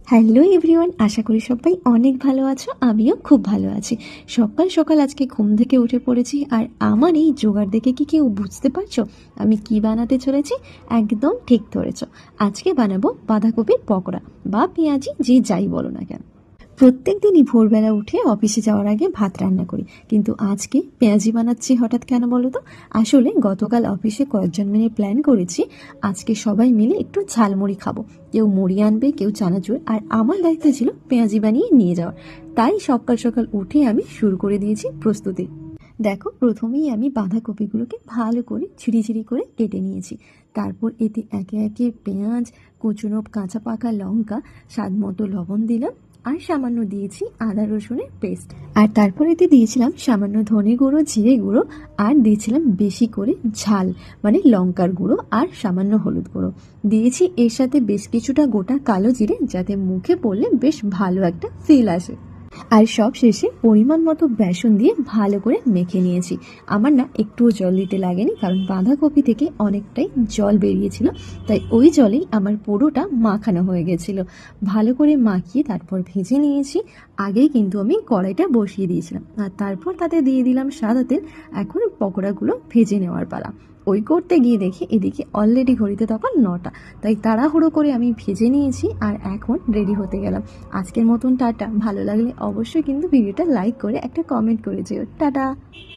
Hello everyone, আশা করি সবাই অনেক ভালো আছো। আমিও খুব ভালো আছি। সকাল সকাল আজকে ঘুম থেকে উঠে পড়েছি, আর আমার এই জোগাড় দেখে কি কেউ বুঝতে পারছো আমি কি বানাতে চলেছি? একদম ঠিক ধরেছ, আজকে বানাবো বাঁধাকপির পকোড়া বা পেঁয়াজি, যে যাই বলো না কেন। প্রত্যেক দিনই ভোরবেলা উঠে অফিসে যাওয়ার আগে ভাত রান্না করি, কিন্তু আজকে পেঁয়াজি বানাচ্ছি হঠাৎ কেন বলো তো? আসলে গতকাল অফিসে কয়েকজন মিলে প্ল্যান করেছি আজকে সবাই মিলে একটু ঝালমুড়ি খাবো। কেউ মুড়ি আনবে, কেউ চানাচুর, আর আমার দায়িত্ব ছিল পেঁয়াজি বানিয়ে নিয়ে যাওয়ার। তাই সকাল সকাল উঠে আমি শুরু করে দিয়েছি প্রস্তুতি। দেখো, প্রথমেই আমি বাঁধাকপিগুলোকে ভালো করে ছিঁড়ি ছিঁড়ি করে কেটে নিয়েছি। তারপর এতে একে একে পেঁয়াজ, কুচনো কাঁচা পাকা লঙ্কা, স্বাদ মতো লবণ দিলাম, আর সামান্য দিয়েছি আদা রসুনের পেস্ট। আর তারপর এতে দিয়েছিলাম সামান্য ধনে গুঁড়ো, জিরে গুঁড়ো, আর দিয়েছিলাম বেশি করে ঝাল মানে লঙ্কার গুঁড়ো, আর সামান্য হলুদ গুঁড়ো দিয়েছি। এর সাথে বেশ কিছুটা গোটা কালো জিরে, যাতে মুখে পড়লে বেশ ভালো একটা ফিল আসে। আর সব শেষে পরিমাণ মতো বেসন দিয়ে ভালো করে মেখে নিয়েছি। আমার না একটুও জল দিতে লাগেনি, কারণ বাঁধাকপি থেকে অনেকটাই জল বেরিয়েছিল, তাই ওই জলেই আমার পুরোটা মাখানো হয়ে গেছিলো। ভালো করে মাখিয়ে তারপর ভেজে নিয়েছি। আগেই কিন্তু আমি কড়াইটা বসিয়ে দিয়েছিলাম, আর তারপর তাতে দিয়ে দিলাম সাদা তেল। এখন পকোড়াগুলো ভেজে নেওয়ার পালা। ওই করতে গিয়ে দেখি এদিকে অলরেডি ঘড়িতে তখন 9টা, তাই তাড়াহুড়ো করে আমি ভেজে নিয়েছি আর এখন রেডি হতে গেলাম। আজকের মতন টাটা। ভালো লাগলে অবশ্যই কিন্তু ভিডিওটা লাইক করে একটা কমেন্ট করে যেও। টাটা।